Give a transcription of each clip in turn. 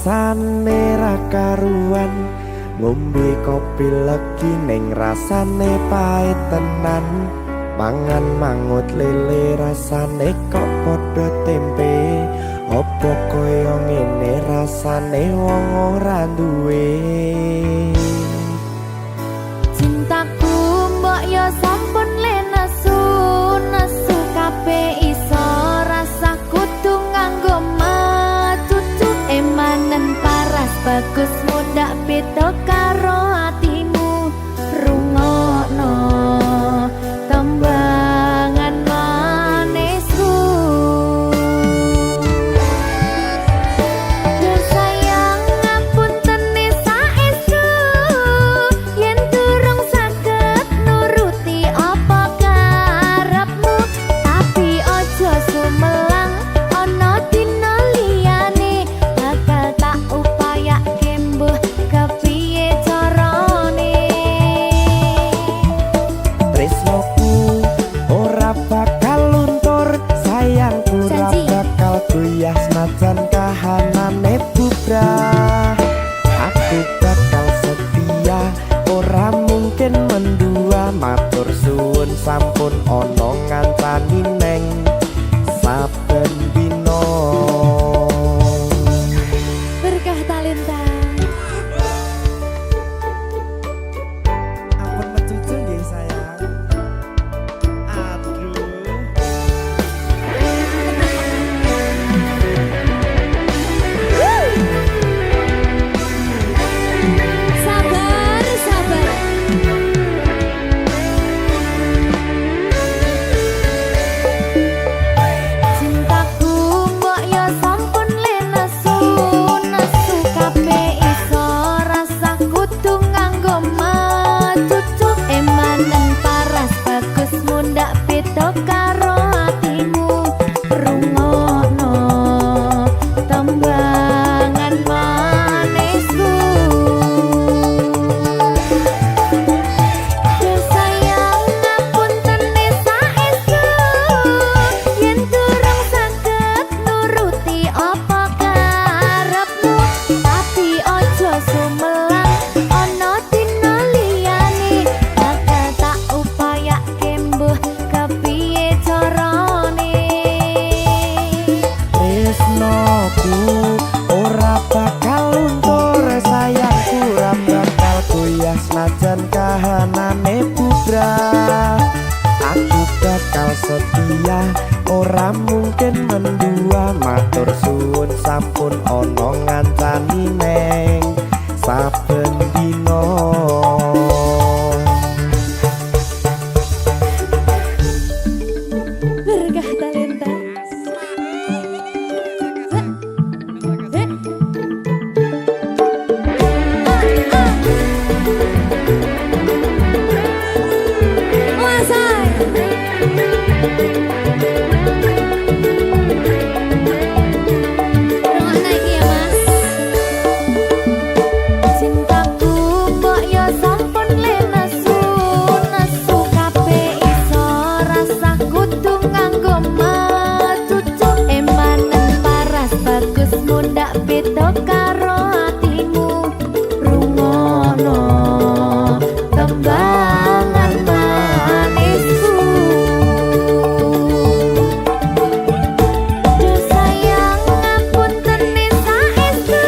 rasane ra karuan, ngombe kopi legi ning rasane pahit tenan, mangan mangut lele rasane kok padha tempe, opo koyo ngene rasane wong ora duwe. Cintaku mbok yo sampun le nesu kabeh iso rasa kudu nganggo matutu emanen paras bagus mudak beda karo atimu rungokno tembangan manisku. Yo sayang ngapunten saestu yen durung saged nuruti apa karepmu, tapi ojo sumelang ana dina liyane bakal tak upayake mbuh kepiye carane. Tresnoku ora bakal luntur, sayangku ora bakal goyah senajan kahanane bubrah. Aku bakal setia, ora mungkin mendua, matur suwun sampun ana ngancani neng saben dina. Berkah talenta. Ampun mecucu nggih sayang. Aduh. Sabar, sabar. Cintaku mbok yo sampun le nesu kabeh iso rasa kudu nganggo matutu emanen paras bagus mundak beda karo atimu rungokno tembangan manisku. Yo sayang ngapunten saestu yen durung saged nuruti apa karepmu, tapi ojo sumelang ana dina liyane bakal tak upayake mbuh kepiye carane. Tresnoku ora bakal luntur, sayangku ora bakal goyah senajan kahanane bubrah. Aku bakal setia, ora mungkin mendua, matur suwun sampun ana ngancani neng saben dina. Berkah talenta. Cintaku mbok yo sampun le nesu kabeh iso rasa kudu nganggo matutu emanen paras bagus mundak beda karo atimu rungokno tembangan manisku. Yo sayang ngapunten saestu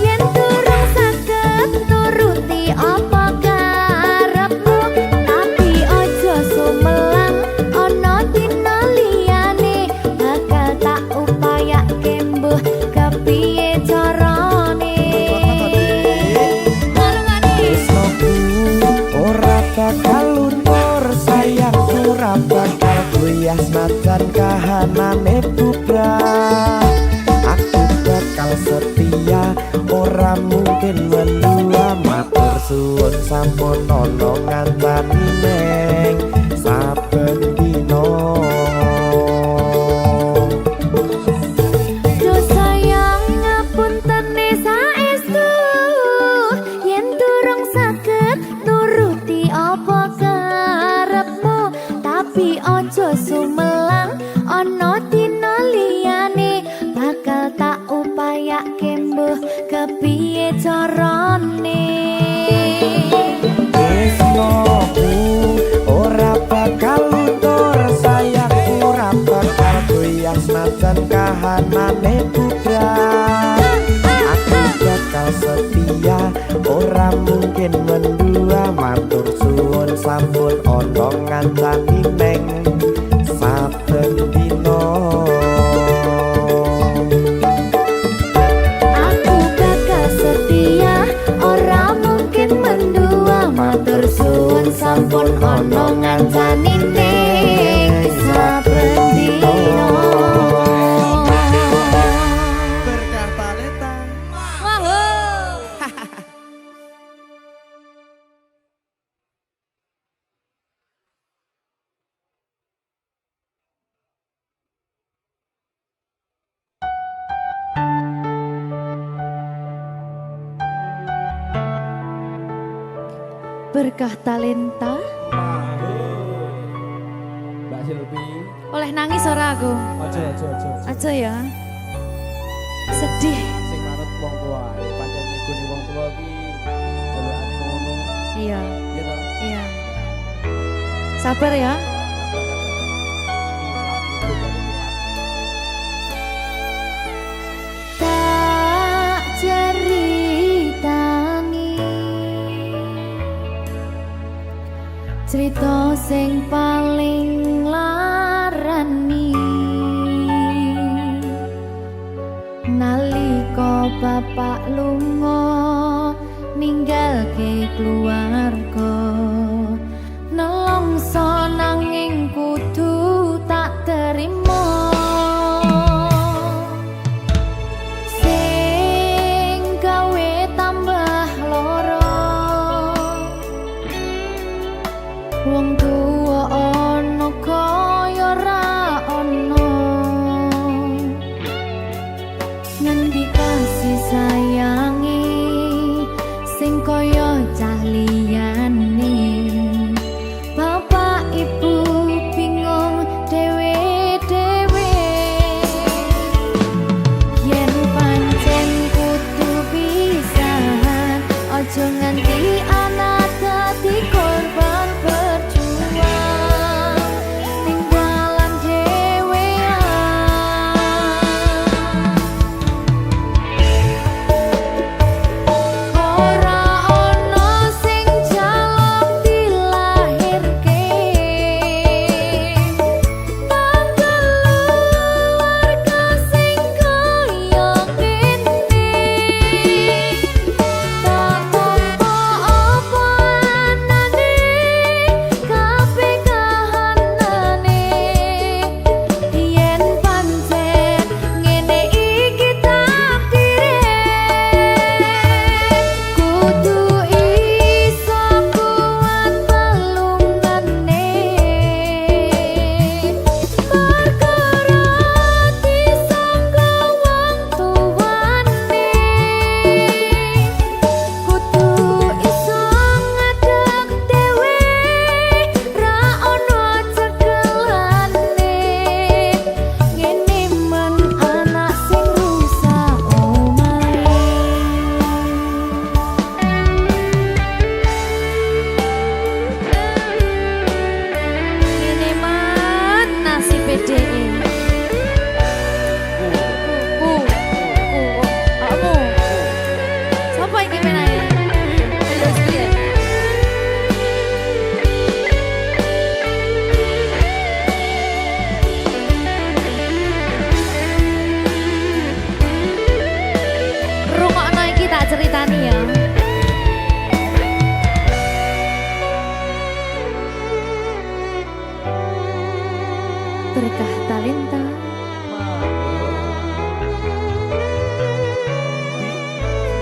yen durung saged nuruti apa karepmu, tapi ojo sumelang ana dina liyane bakal tak upayake mbuh kepiye carane. Tresnoku ora bakal luntur, sayangku ora bakal goyah senajan kahanane bubrah. Aku bakal setia, ora mungkin mendua, matur suwun sampun ana ngancani neng saben dina. Yo sayang ngapunten saestu yen durung saged nuruti apa karepmu, tapi ojo sumelang ana dina liyane bakal tak upayake kahanane putra. Aku bakal setia ora mungkin mendua, matur suwun sampun ana ngancani neng saben dina. Aku bakal setia ora mungkin mendua, matur suwun sampun ana ngancani ning saben dina. Berkah talenta. Berkah talenta. Mbak Silvi, Oleh nangis ora aku? aja. Aja ya. Sedih. Sing manut wong tua, pancen ngegoni wong tua ki jelekane ngono. Iya, Iya ta? iya. Sabar ya. Tak ceritani cerita sing paling larani nalika bapak lunga ninggalke keluarga, nelongso nanging kudu tak terima. Sing gawe tambah loro, wong tuwa ana kaya ra ana, ngendi kasih sayangi sing kaya cah liyane. Bapak ibu bingung dewe-dewe, yen pancen kudu pisahan aja nganti anak dadi korban berjuang ning dalan dhewean. Ora ana sing jaluk dilahirke, tanggal keluarga sing kaya kene. Tak apa apa anane, kabeh kahanane, yen pancen ngene iki takdire, kudu iso kuat balungane, perkara disangka wong tuwane, kudu iso ngadeg dhewe, ra ono cekelane, ngene men anak sing rusak omahe. Ngene men nasibe dhewe. Kamu. Sapa iki menae? Terus piye? Rungokno iki tak ceritani ya. Berkah talenta.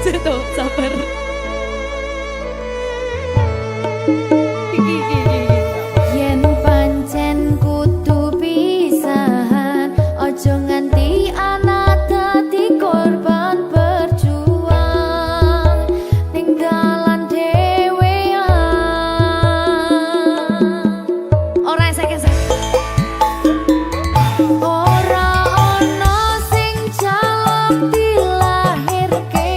Ceto sabar. Yen pancen kudu pisahan aja nganti anak dadi korban berjuang ning dalan dhewean. Ora esek-esek. Ora ana sing jaluk dilahirke,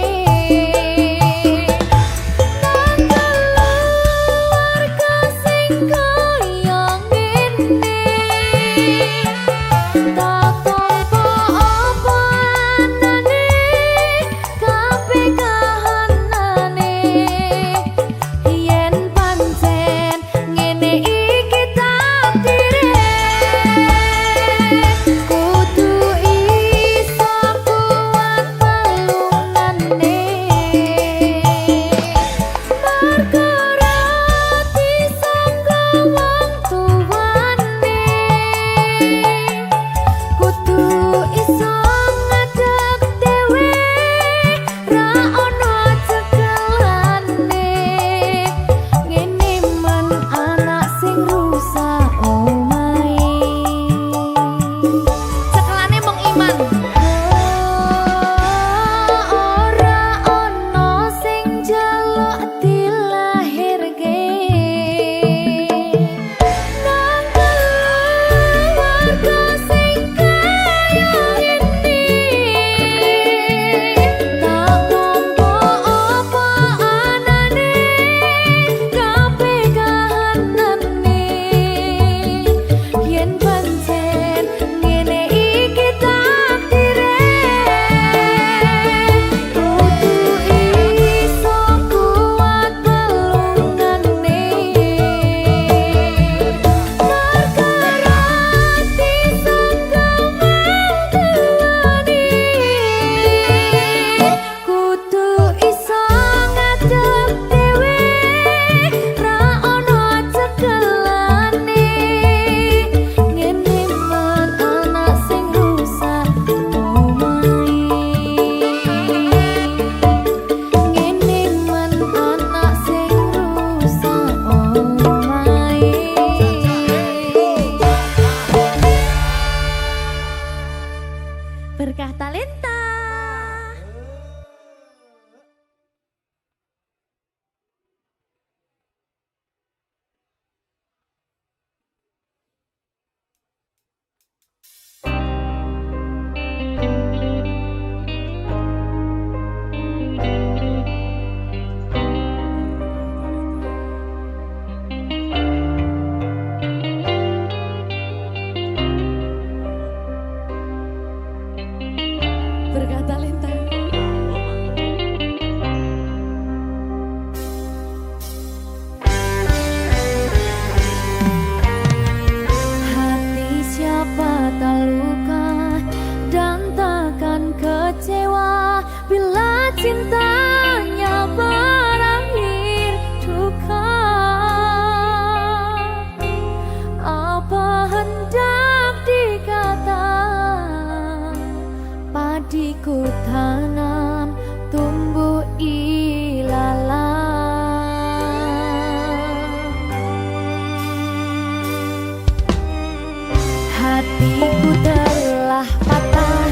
Hatiku telah patah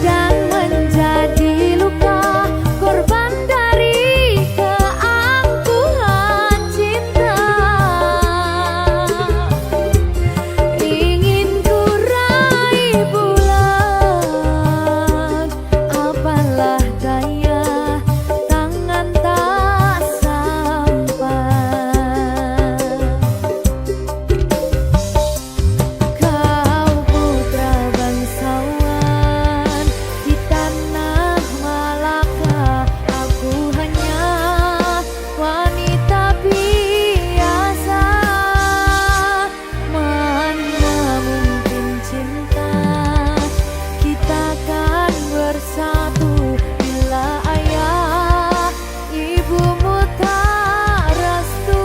dan menjadi luka, korban dari keangkuhan cinta. Ingin ku raih bulan, apalah daya, tangan tak sampai. Kau putra bangsawan di tanah Malaka, aku hanya wanita biasa. Mana mungkin cinta kita kan bersatu bila ayah ibumu tak restu.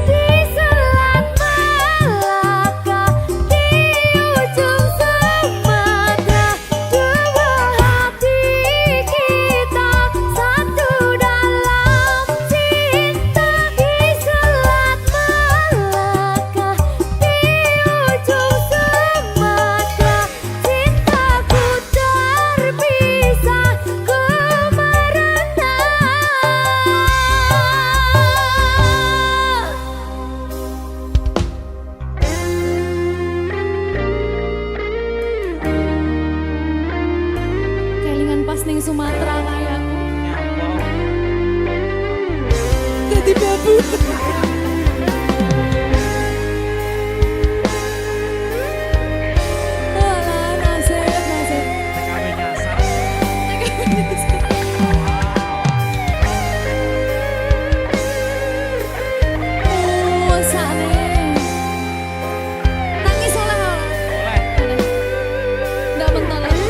Di selat Malaka, di ujung Sumatera, dua hati kita satu dalam cinta. Di selat Malaka, di ujung Sumatera, cintaku terpisah ku merana. Kelingan pas ning Sumatera kayakku. Jadi babu. Alah, nasib, nasib. Oh, sane. Tangis oleh kau. Nggak bentar lagi.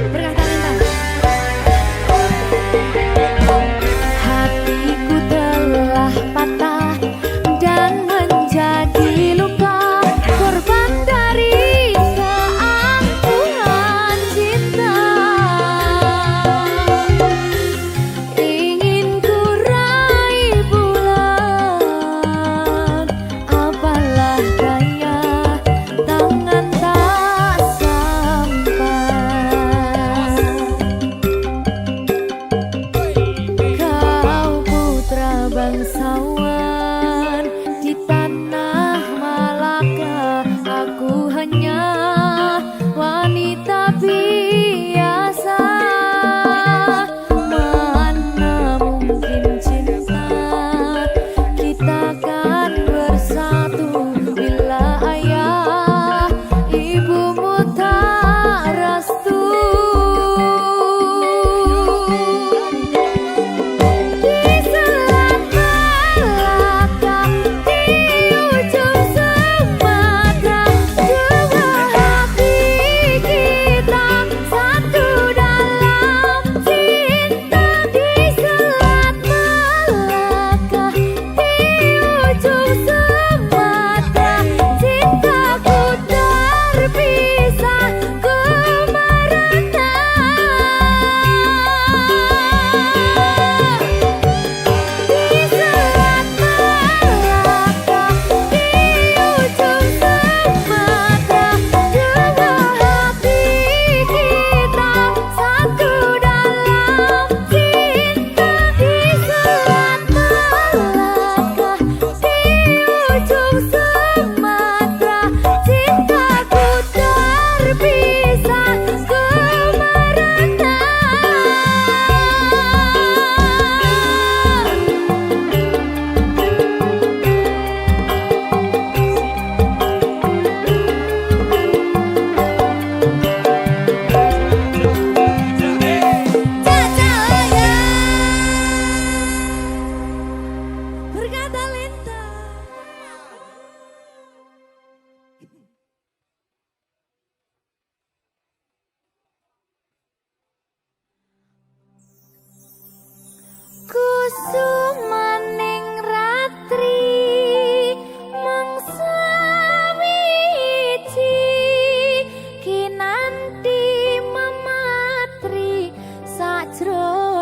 Berkah talenta. Hatiku telah patah dan menjadi luka, korban dari keangkuhan cinta. Ingin ku raih bulan, apalah daya, tangan tak sampai. Kau putra bangsawan di tanah Malaka, aku hanya wanita biasa. Mana mungkin cinta kita kan bersatu bila ayah ibumu tak restu. Di selat Malaka, di ujung Sumatera, dua hati kita satu dalam cinta. Di selat Malaka, di ujung Sumatera, cintaku terpisah ku merana. Di selat Malaka, di ujung Sumatera, dua hati kita satu dalam cinta. Di selat Malaka, di ujung Sumatera, cintaku terpisah ku merana. Cacaya berkah talenta. Kusumaning ratri mangsa wiji, kinanti mematri sajroning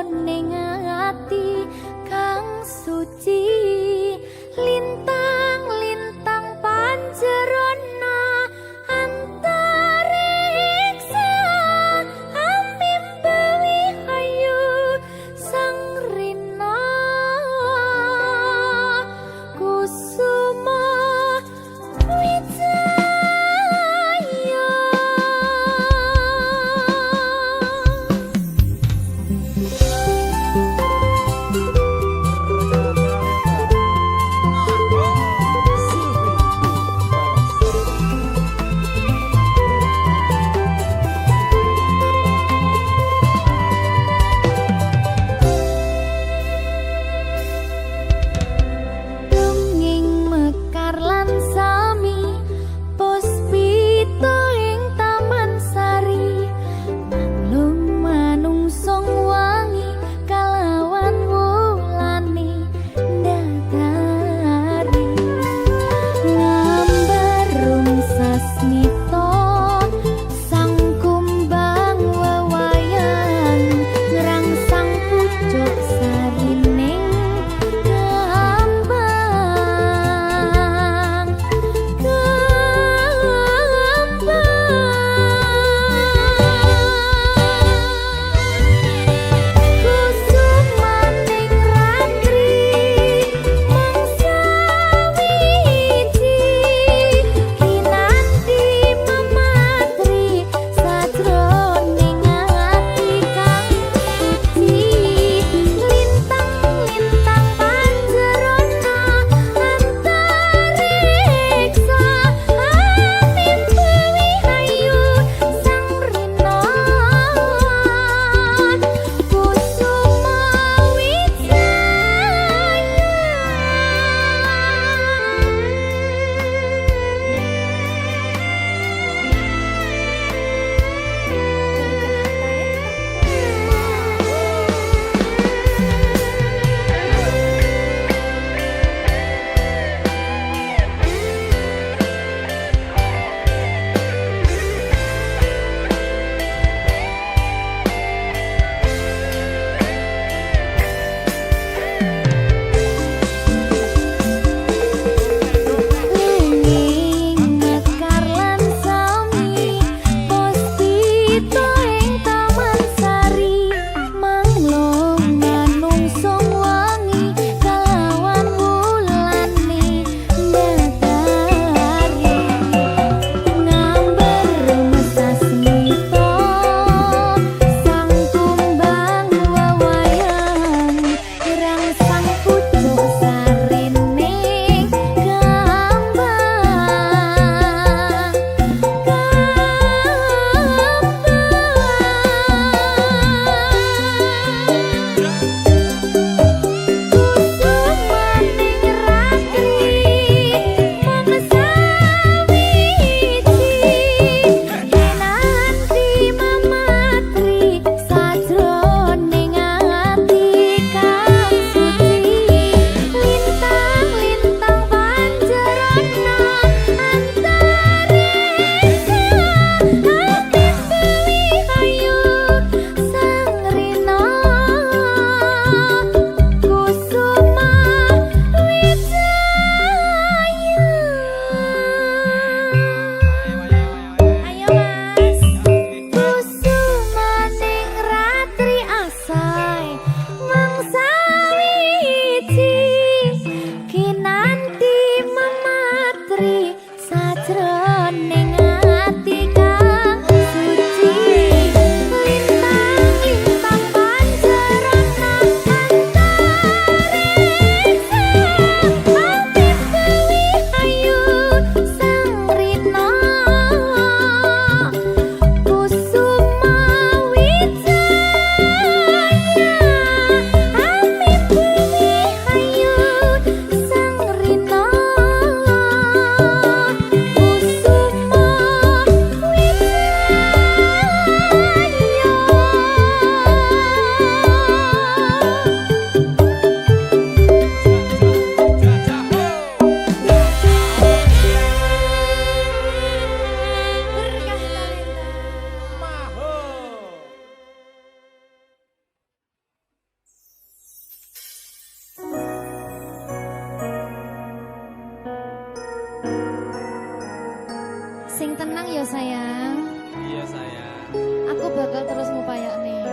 tenang ya sayang. Iya sayang. Aku bakal terus ngupayak nih.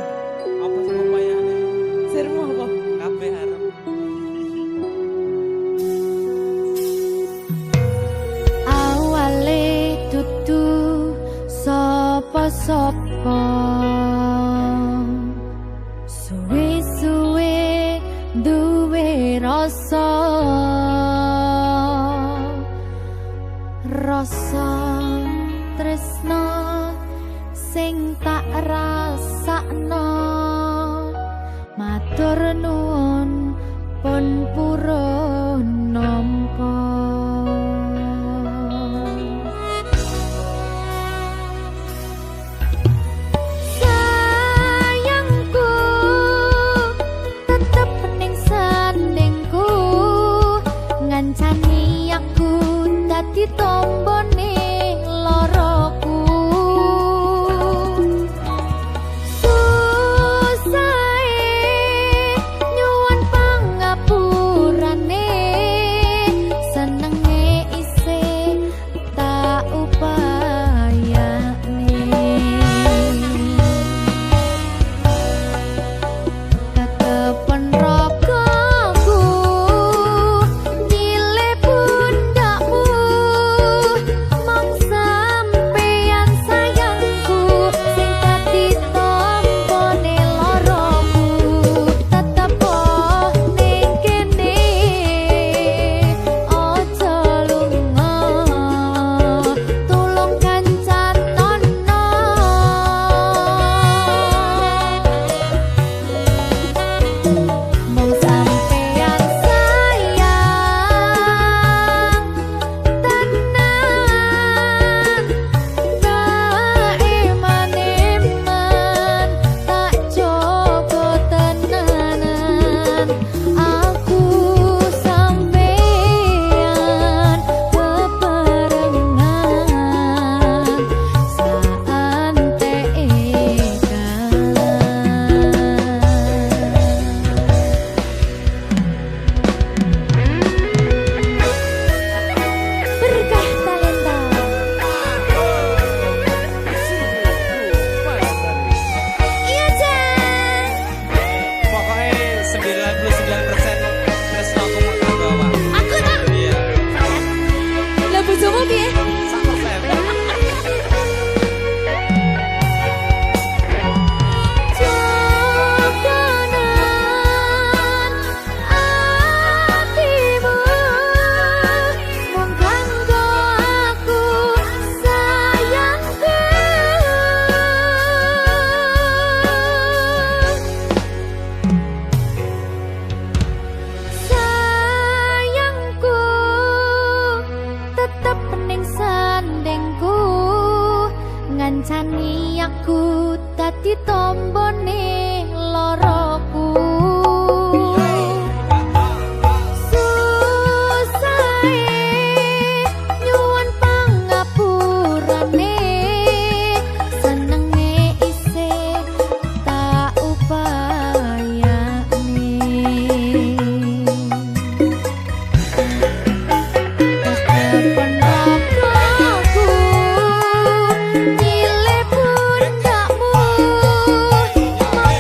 Apa sih upayane? Sirmu apa? Kabeh arep. Awale dudu sapa-sapa. Suwe-suwe duwe rasa. Rasa tresno sing tak rasakno. Matur nuwun pun purun nampa. Sayangku tetep ning sandingku, ngancani aku dadi tombone loroku. Nyuwun pangapurane, senenge isih tak upayane. Ketepen ragaku nyilih pundakmu, mong sampeyan sayangku sing dadi tombone loroku. Tetep ning kene aja lunga, tulung kancanono. Mong sampeyan sayang tenan, tak eman-eman, tak coba tenanan. Aku sampeyan bebarengan saantekan. Berkah talenta. Iya Jan. Pokoknya 99% terus aku mau bawa. Aku tak. Iya. Lah bojomu piye? 100%. Jodonan atimu mung kanggo aku sayangku. Sayangku tetep ning sandingku, ngancani aku dadi tombone loroku. Susahe nyuwun pangapurane, senenge isih tak upayane. Ketepen ragaku nyilih pundakmu, mong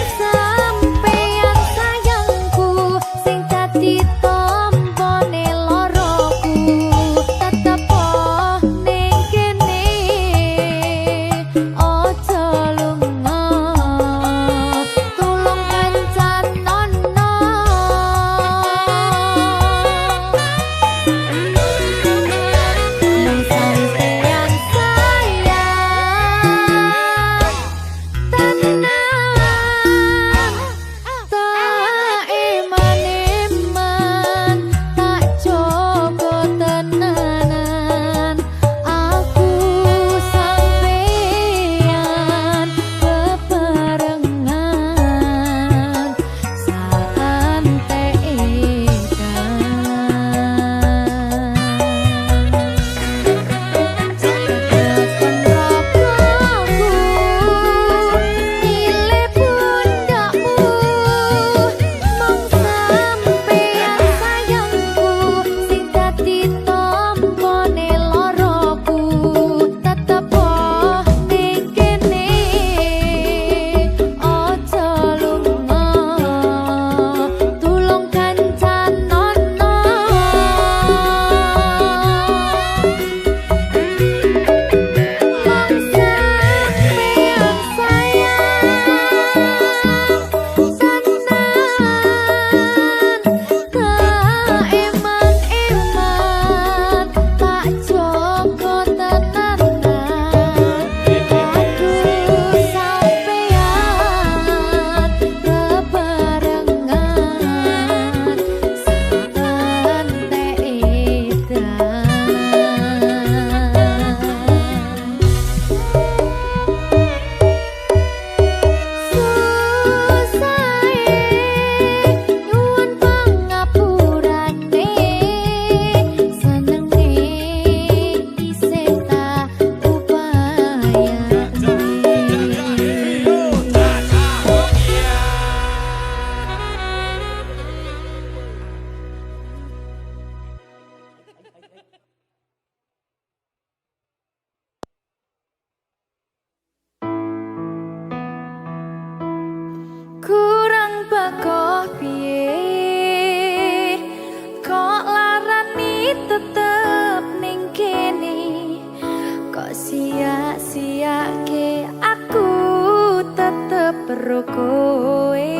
karo kowe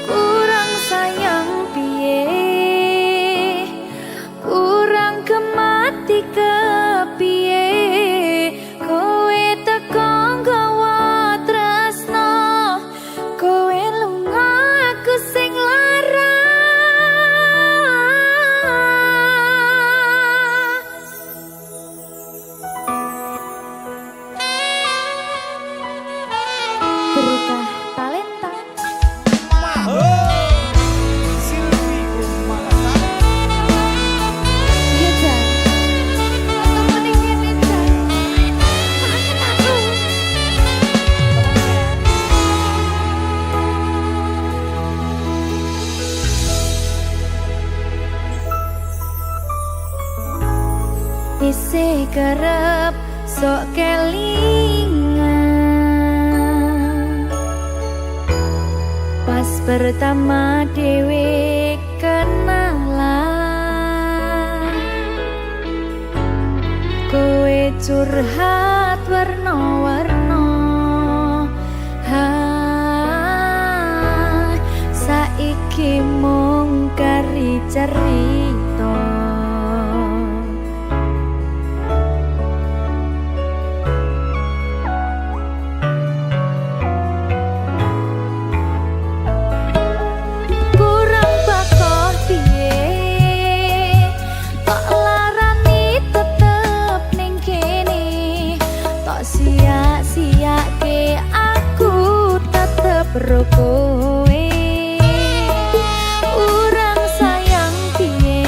kurang sayang piye kurang kemati kepiye kowe teko nggawa tresno kowe lunga aku sing lara berkah talenta Silvi Kumalasa. iya Jan ketemu ning kene Jan maafin aku isih kerep sok kelingan pas pertama dewe kenalan kowe curhat warna-warna ha saiki mung kari cerita kurang bakoh piye tok larani tetep ning kene tok sia-siake aku tetep ro kowe kurang sayang piye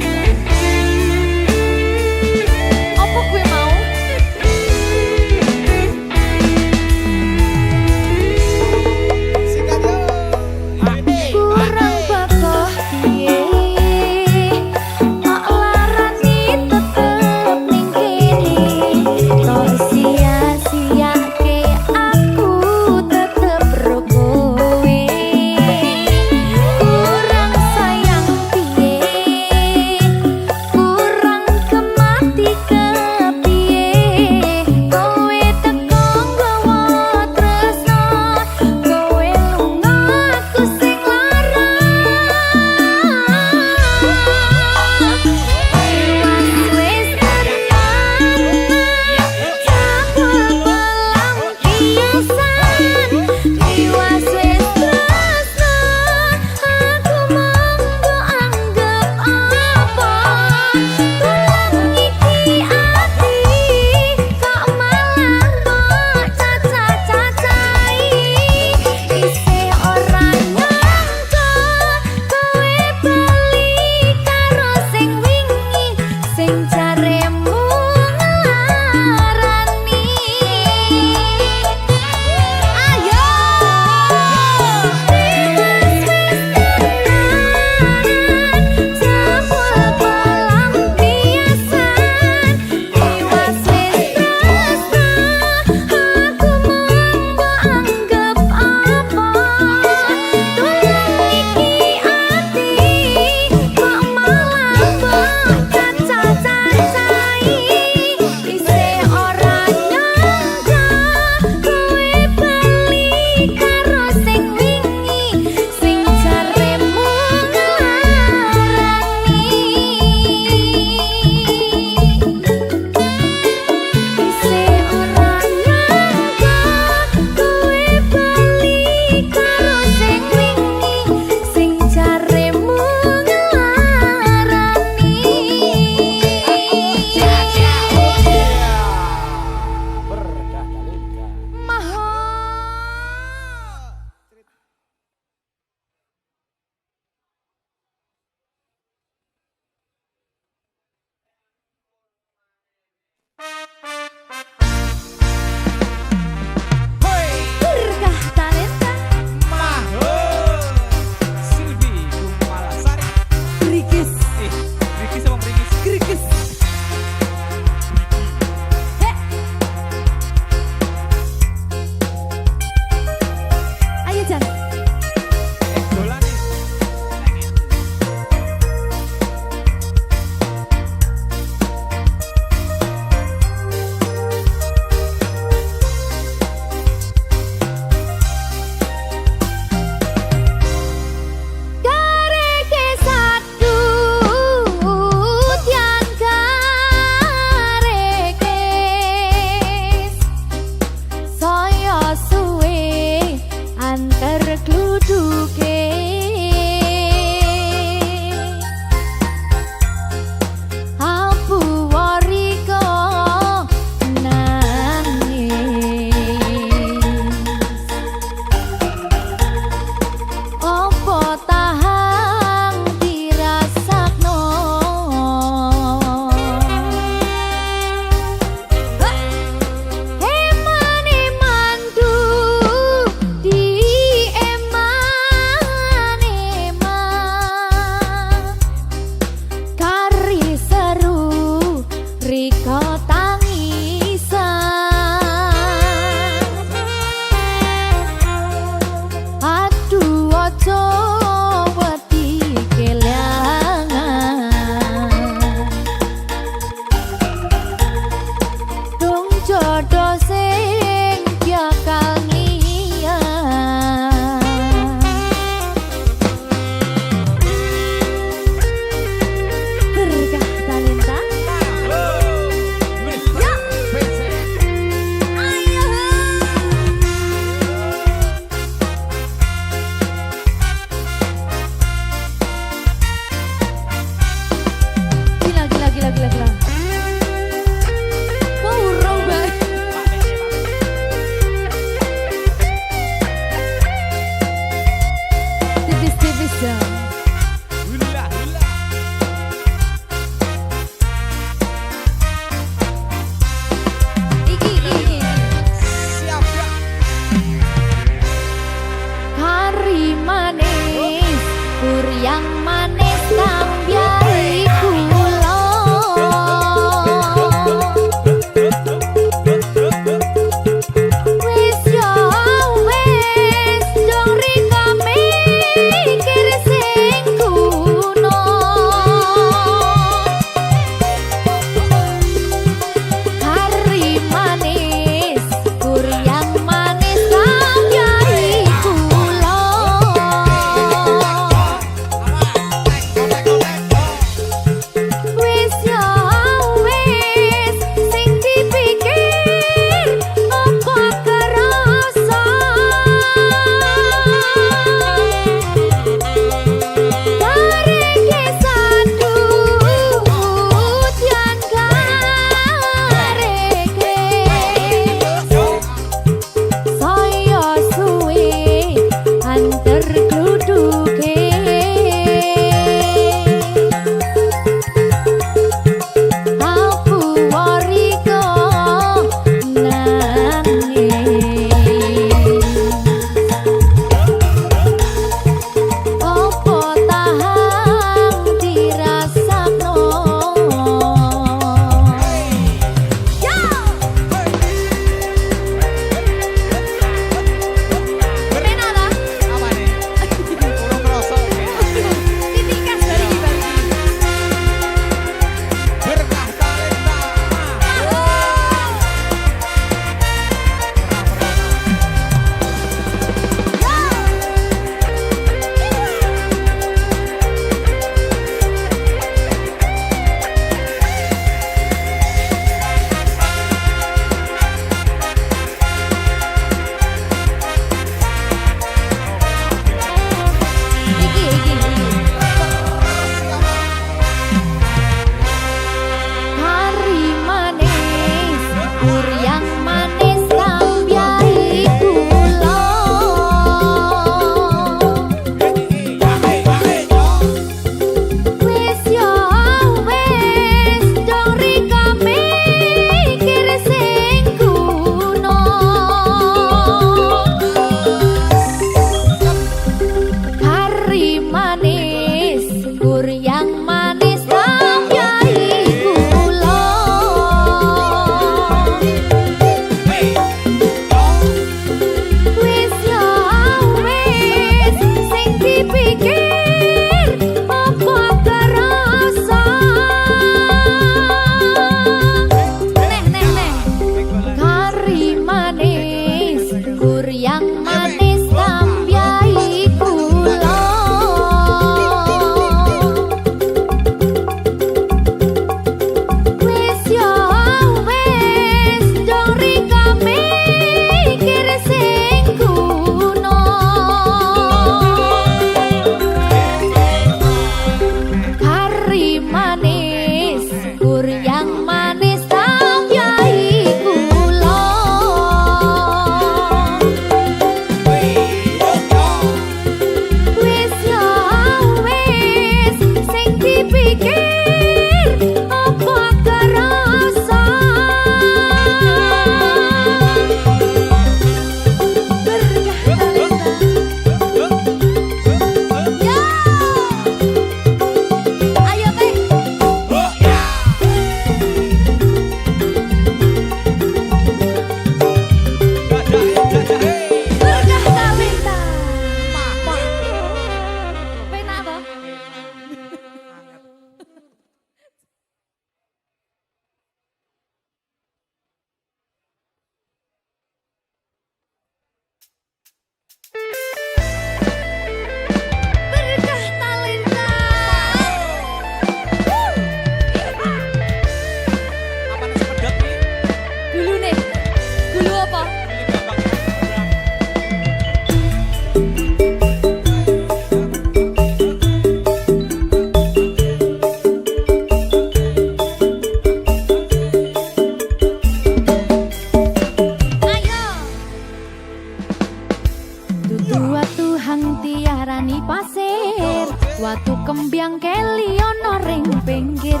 diarani pasir. Watu kembyang keli ono ring pinggir.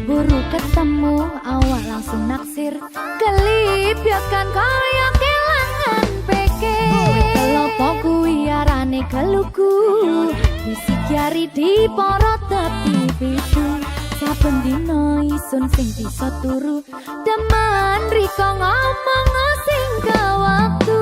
Buru ketemu awak langsung naksir. Kelipyakan kaya kelangan pikir. Kelopo kuwi arane keluku. Isi jari di porot dadi pitu. Saben dina isun sing bisa turu. Demen riko ngomong sing ke waktu.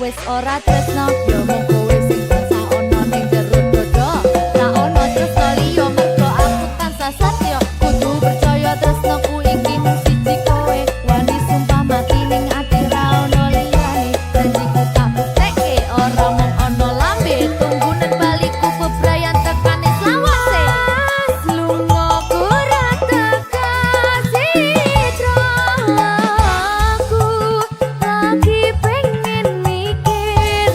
wis ora tresno yo mung kowe sing tansah ono ning jero dodo ra ono tresno liya mergo aku tansah satya kudu percaya tresnoku iki mung siji kowe wani sumpah mati ning ati ra ono liyane janjiku tak buktekke ora mung ono lambe tunggunen baliku bebrayan tekane selawase lunga ora tekan sitraku lagi pengen mikir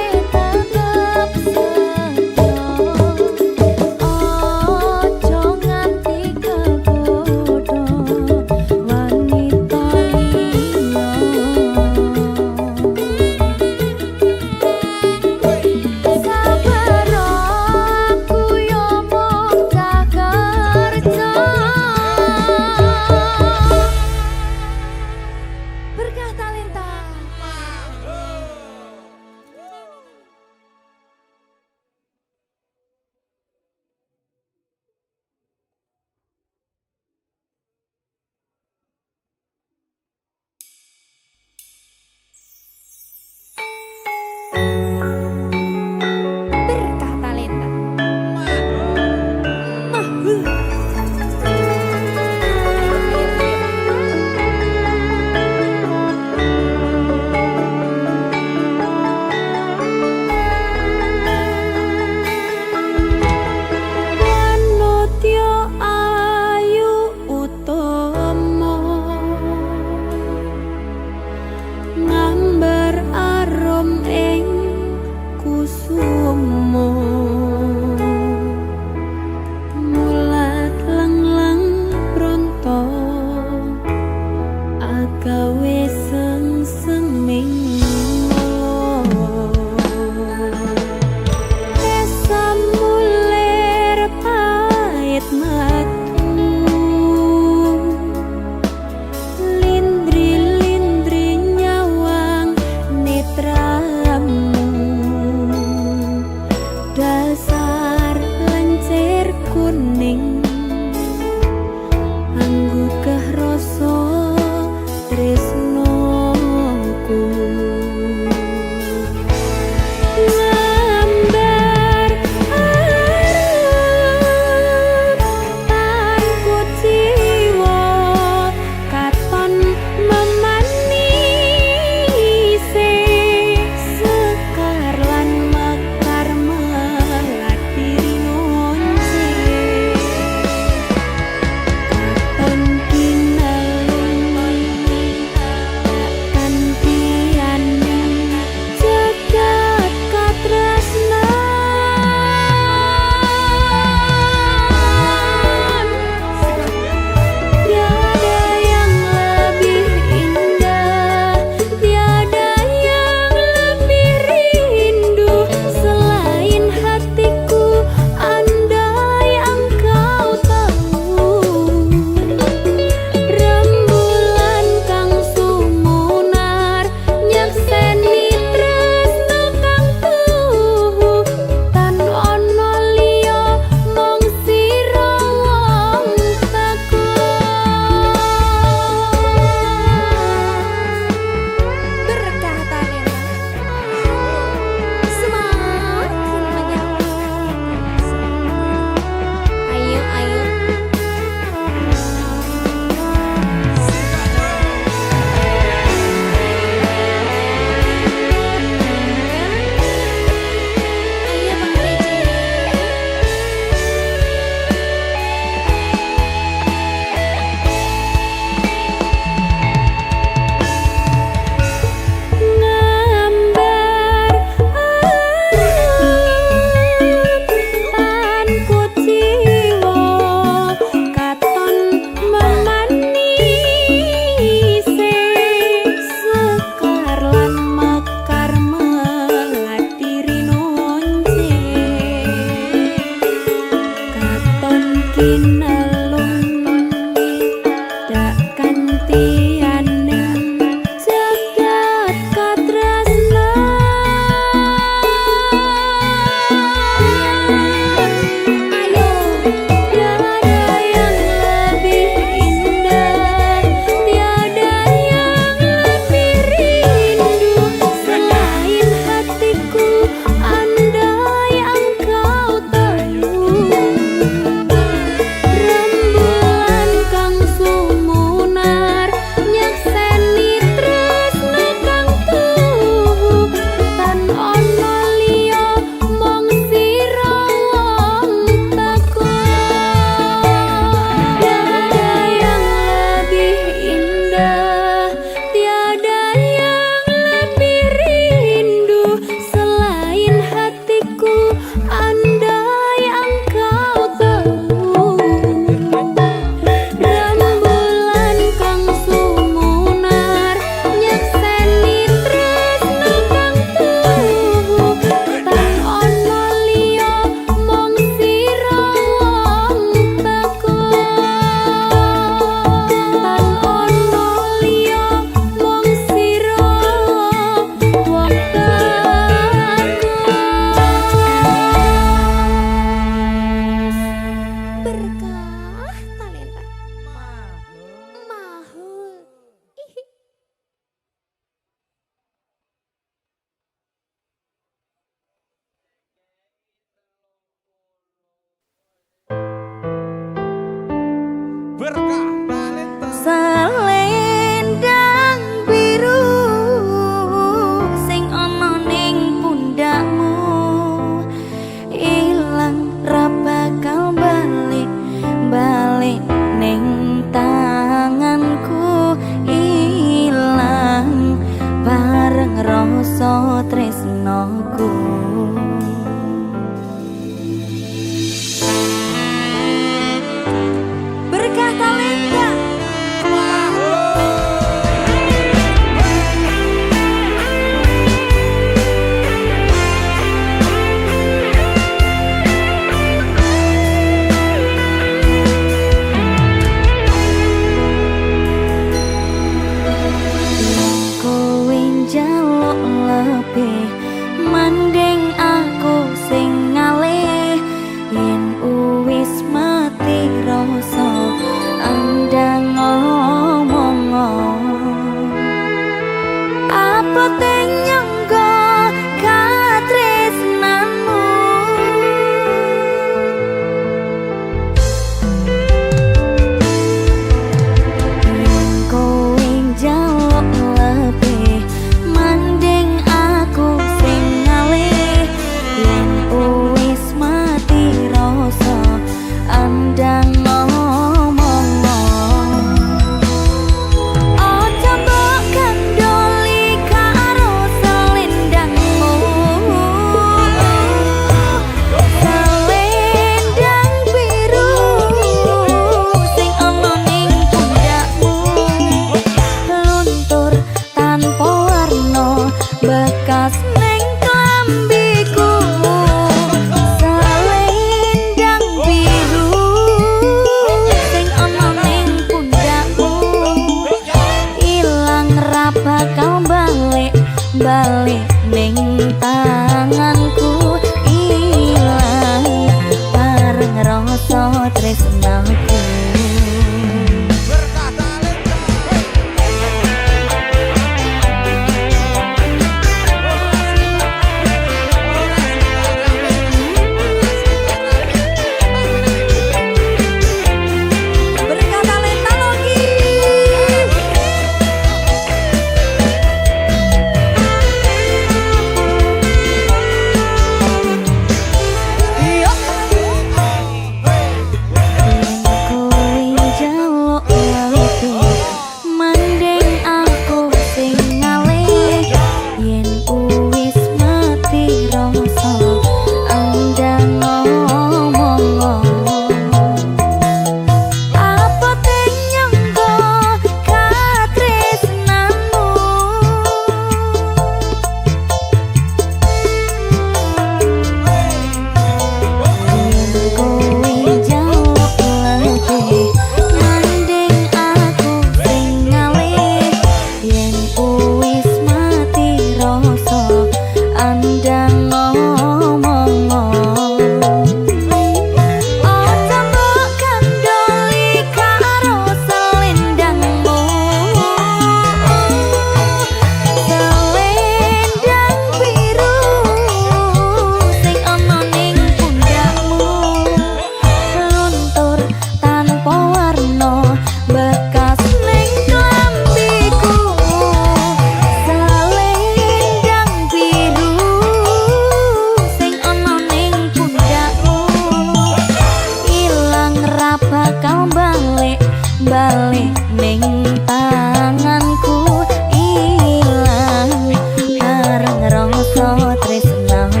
balik balik ning tanganku ilang bareng rasa tresnaku.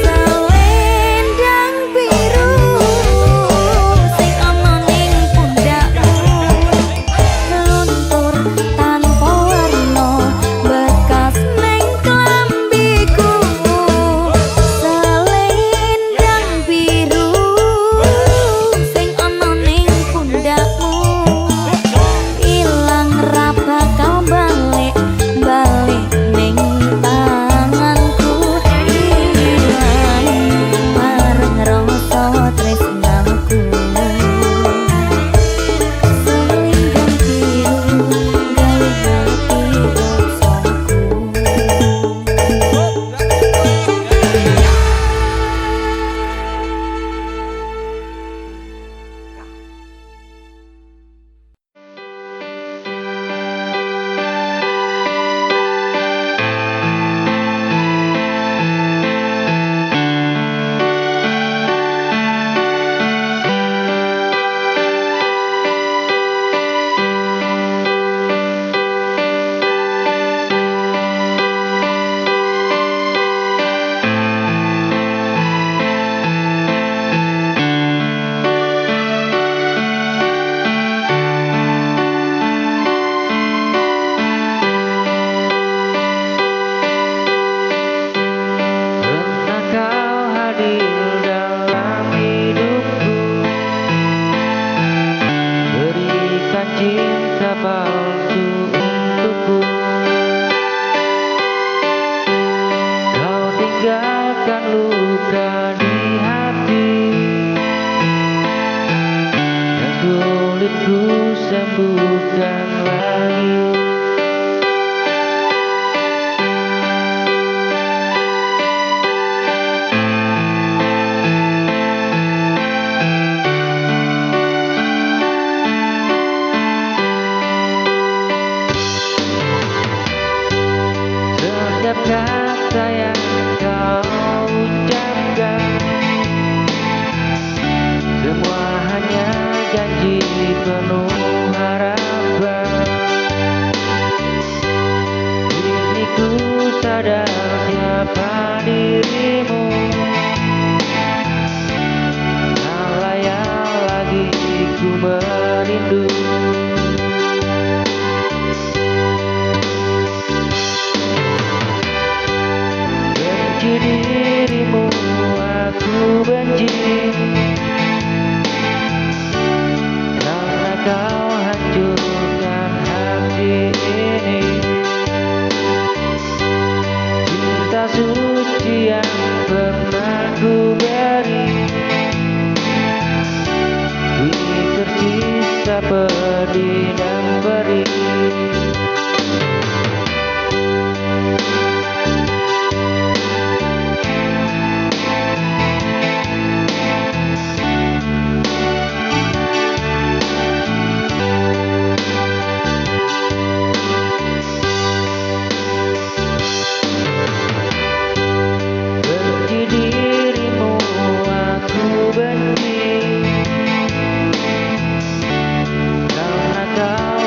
Selendang biru sing ana ning pundakku luntur tanpa warna bekas ning klambiku. Selendang biru sing ana ning pundakmu ilang ra bakal balik balik ning tanganku ilang bareng rasa tresnaku. Selendang biru gawe hati Pernah kau hadir dalam hidupku, berikan cinta palsu untukku. Kau tinggalkan luka di hati yang sulit ku sembuhkan lagi. Setiap kata yang kau ucapkan, semua hanya janji penuh harapan. Kini ku sadar siapa dirimu, tak layak lagi ku merindu. Benci dirimu, aku benci, karena kau hancurkan hati ini. Cinta suci yang pernah ku beri kini tersisa pedih dan perih. Benci dirimu, aku benci, karena kau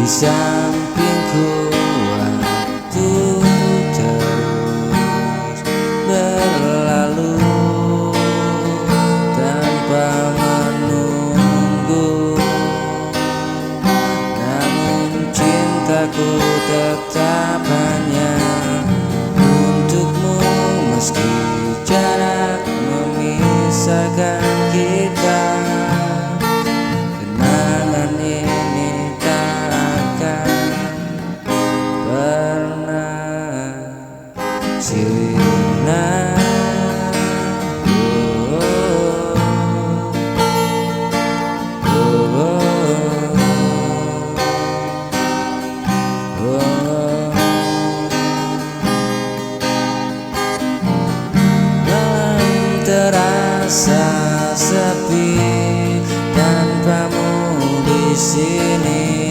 sampingku waktu terus berlalu tanpa menunggu, namun cintaku tetap hanya untukmu, meski jarak memisahkan kita. Kenangan ini tak akan pernah sirna. Terasa sepi tanpamu di sini,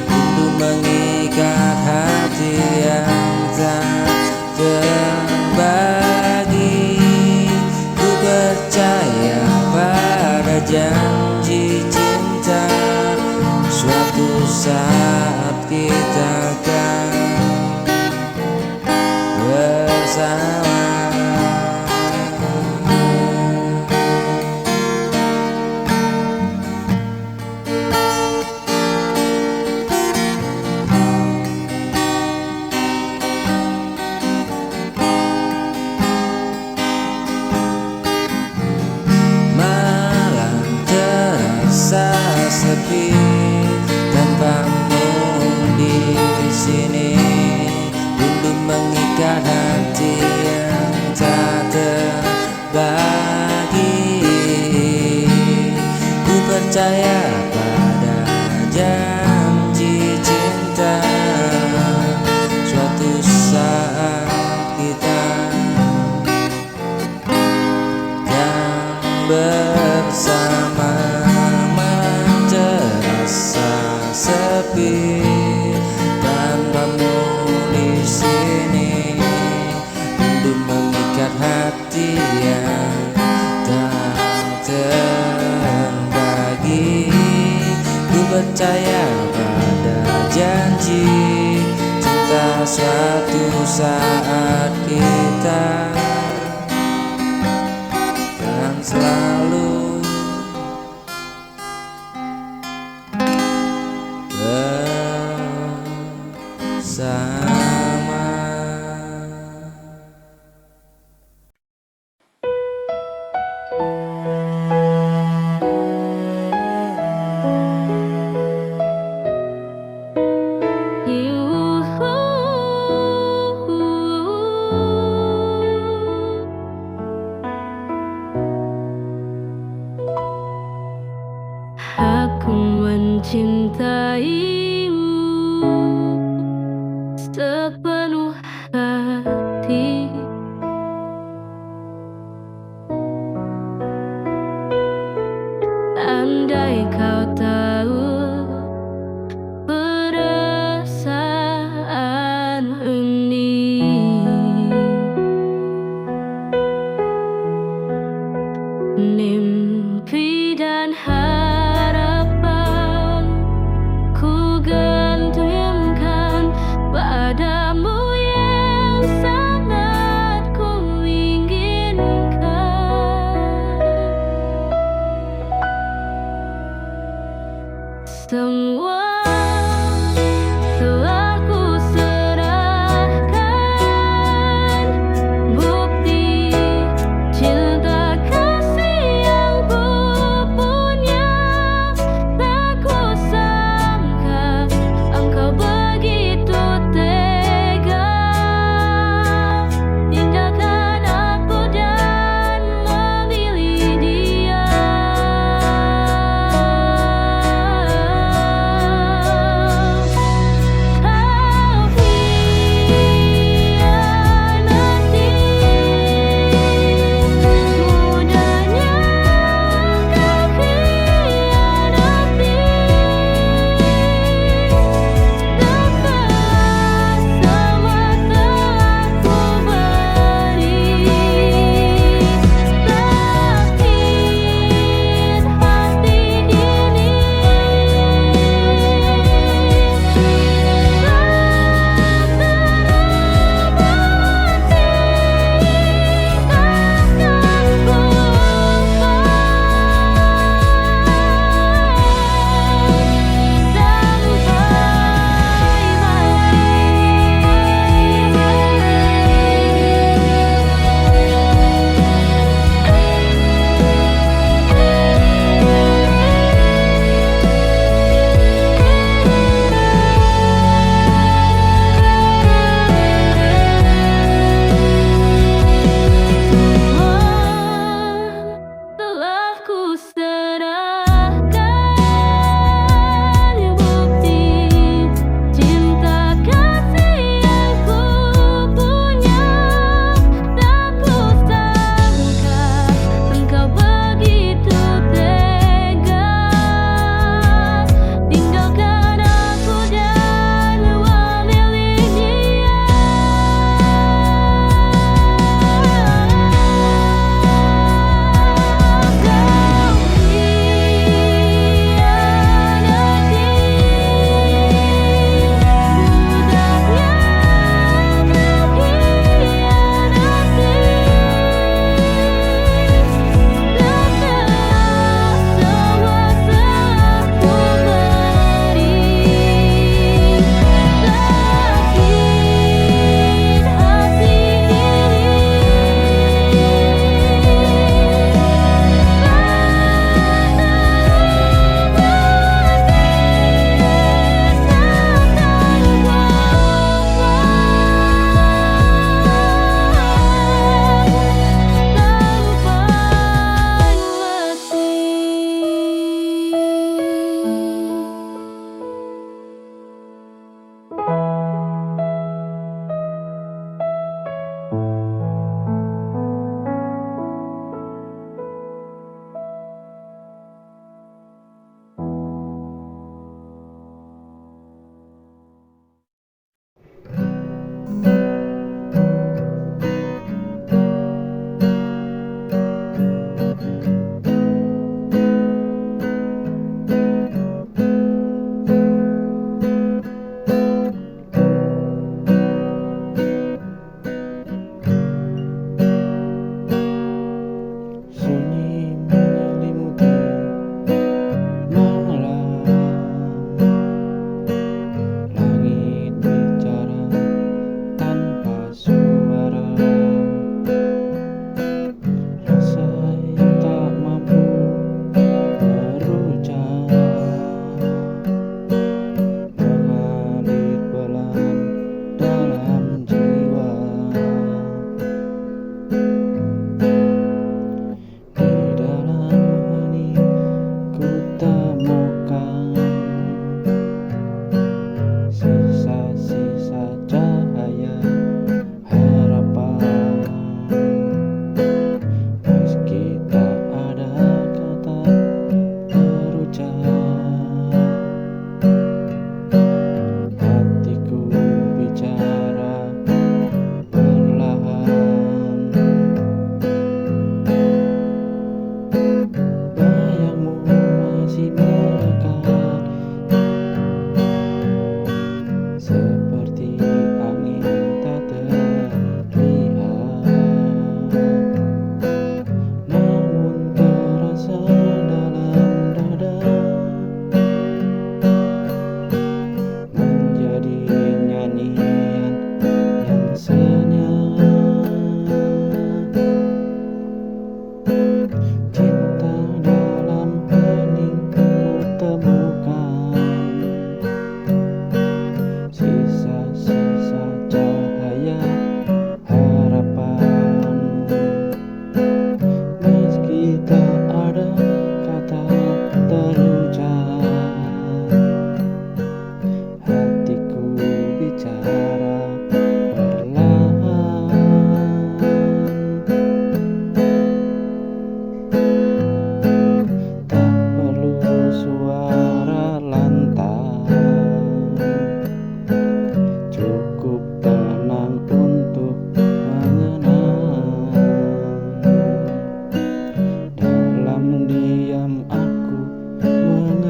rindu mengikat hati yang tak terbagi. Ku percaya pada janji cinta, suatu saat kita akan bersama. Sepi tanpamu di sini, rindu mengikat hati yang tak terbagi. Ku percaya pada janji cinta, suatu saat kita akan bersama. Sepi tanpamu di sini, rindu mengikat hati yang tak terbagi. Ku percaya pada janji cinta, suatu saat kita akan selalu bersama. Aku mencintaimu sepenuh hati, andai kau tahu perasaan ini. Mimpi dan harapan ku gantungkan padamu yang sangat ku inginkan. Semua telah ku serahkan, bukti cinta kasih yang ku punya. Tak ku sangka engkau begitu tega tinggalkan aku dan memilih dia.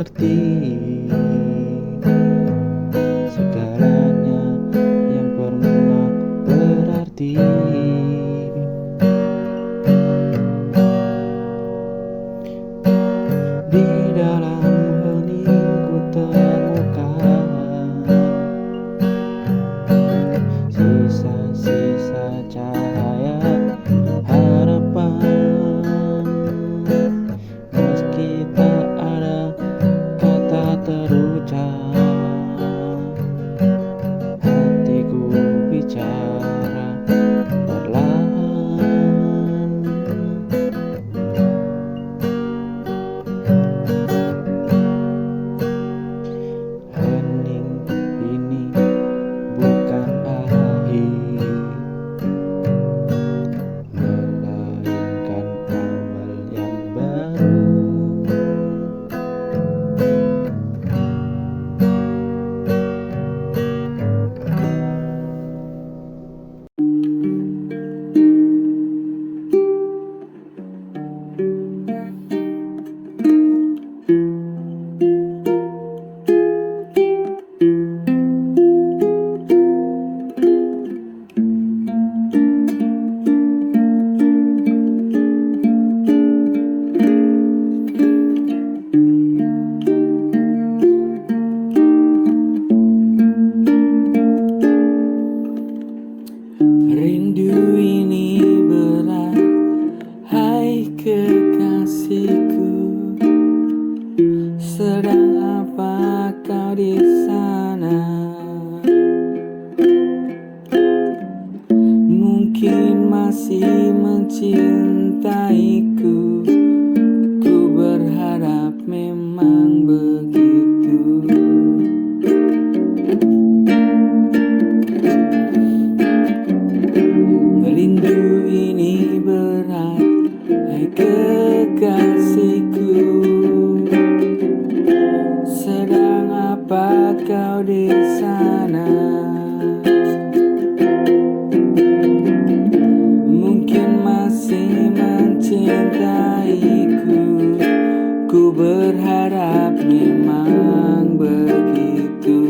mengerti segalanya yang pernah berarti. Di dalam heningku temukan sisa-sisa cahaya harapan. Meski tak ada kata terucap, hatiku bicara perlahan. Hening ini bukan akhir, melainkan awal yang baru. Rindu ini berat, hai kekasihku. Sedang apa kau di sana? Mungkin masih mencintaiku. Ku berharap memang begitu. Rindu ini berat, hai kekasihku. Sedang apa kau di sana? Mungkin masih mencintaiku. Ku berharap memang begitu.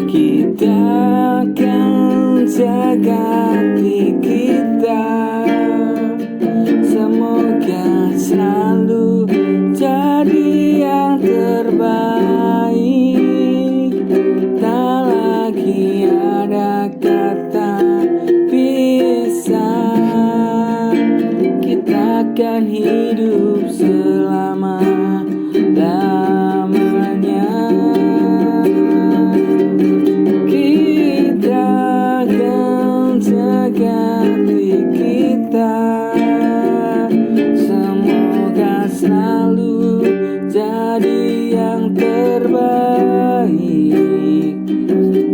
Kita akan jaga hati kita, semoga selalu jadi yang terbaik. Tak lagi ada kata pisah, kita akan hidup selama-lamanya. Jaga hati kita, semoga selalu jadi yang terbaik.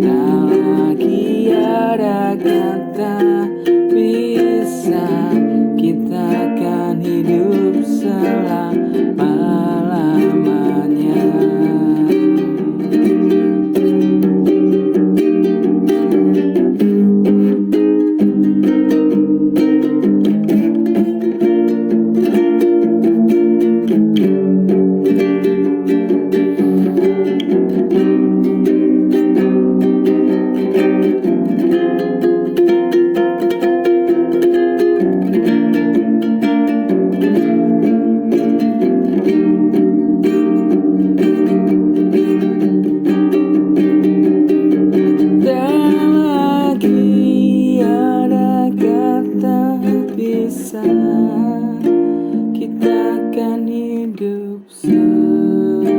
Tak lagi ada kata pisah, kita akan hidup selama-lamanya. Kita akan hidup selamanya.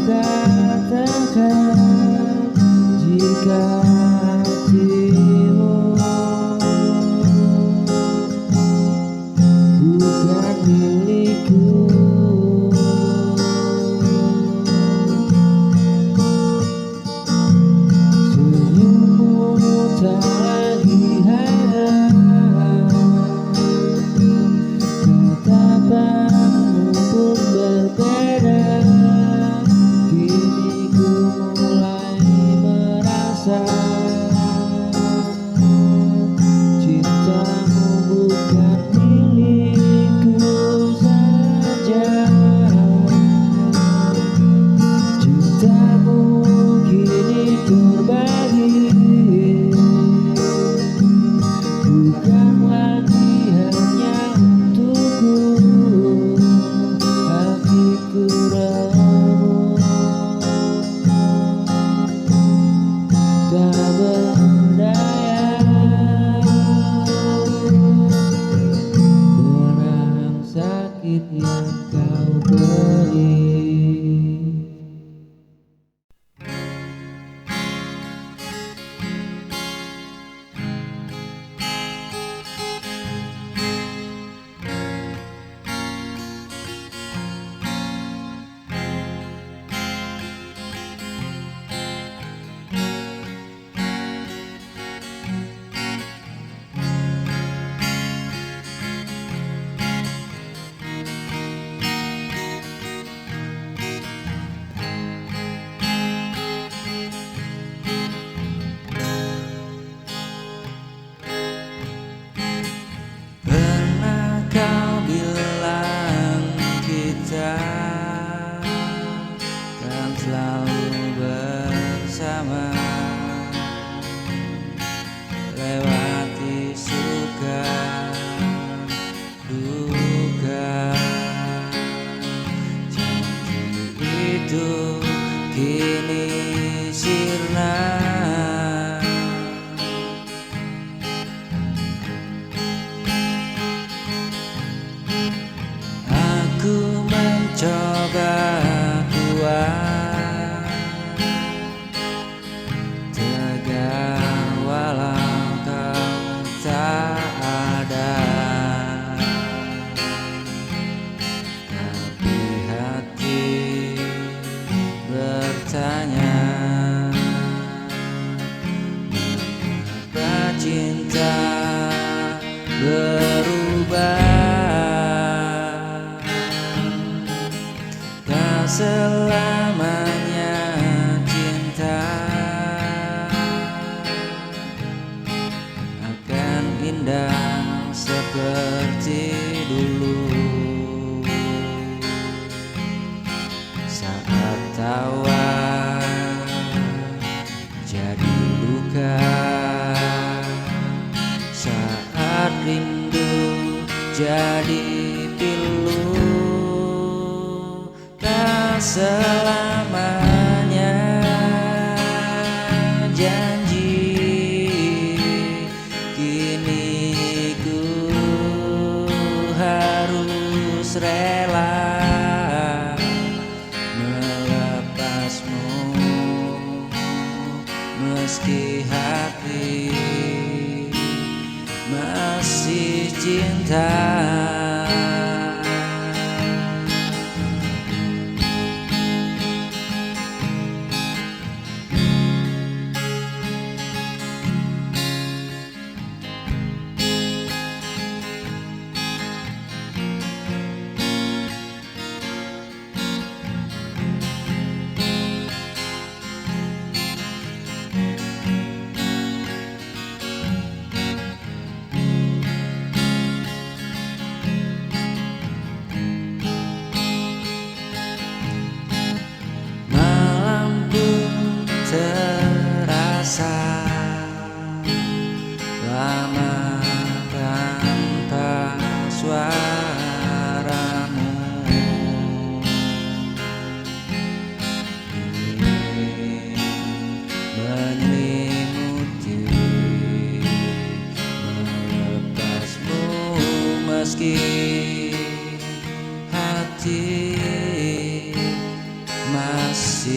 katakan jika hatimu bukan milikku. Senyummu tak lagi ada, tatapanmu pun berbeda. Kini ku mulai merasa cintamu bukan milikku saja. Cintamu kini terbagi, bukan lagi hanya untukku. Hatiku remuk, tak berdaya menahan sakit yang kau beri. Pernah kau bilang kita kan selalu bersama, lewati suka duka. Janji itu kini sirna. Aku mencoba kuat, tegar walau kau tak ada. Tapi hati bertanya, mengapa cinta berubah? Tak selamanya cinta akan indah seperti dulu. Saat tawa jadi luka, saat rindu jadi pilu. Tak selamanya janji, kini ku harus rela melepasmu, meski hati masih cinta. meski hati masih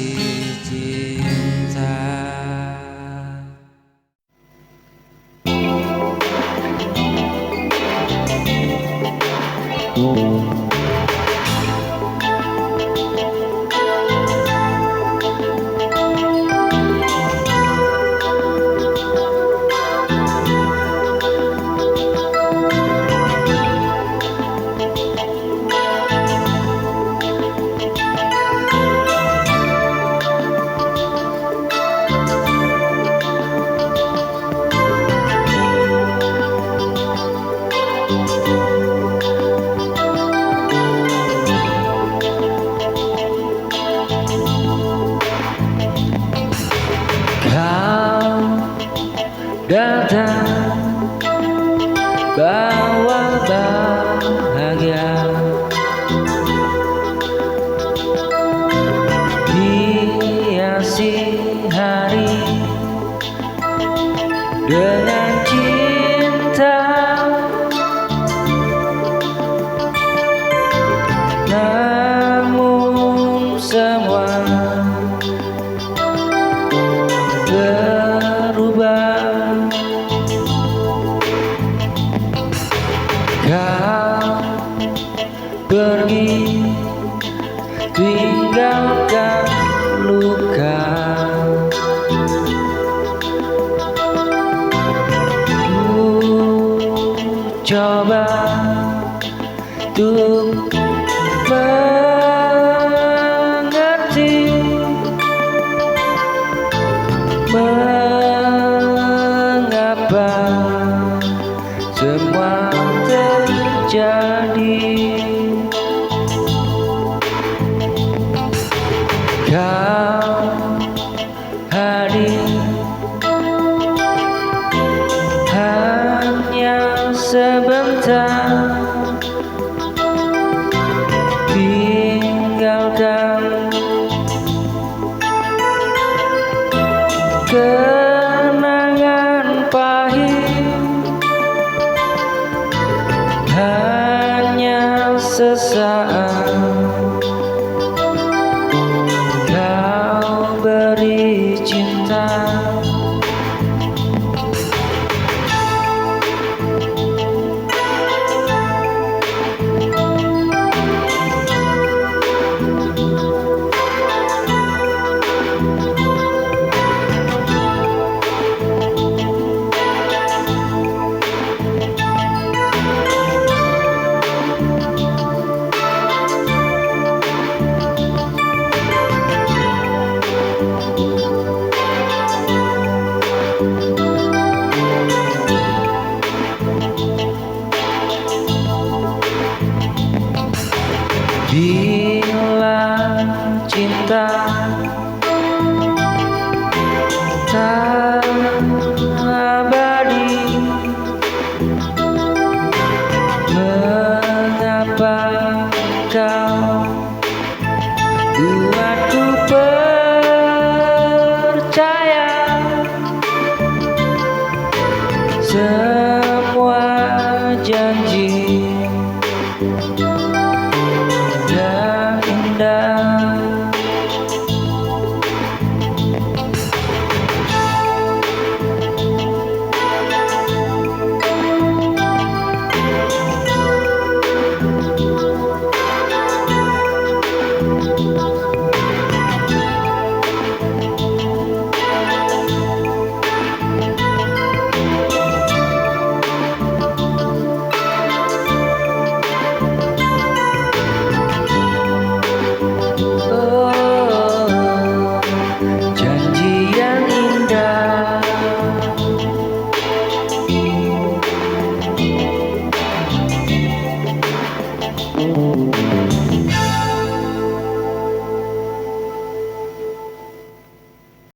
Kau datang bawa bahagia, hiasi hari dengan cinta. Namun semua berubah. Kau pergi tinggalkan luka. Ku coba untuk mengerti, mengapa semua terjadi. Kau hadir hanya sebentar, tinggalkan kenangan pahit. Hanya sesaat kau beri cinta. Bila cinta tak abadi, mengapa kau buatku percaya semua janji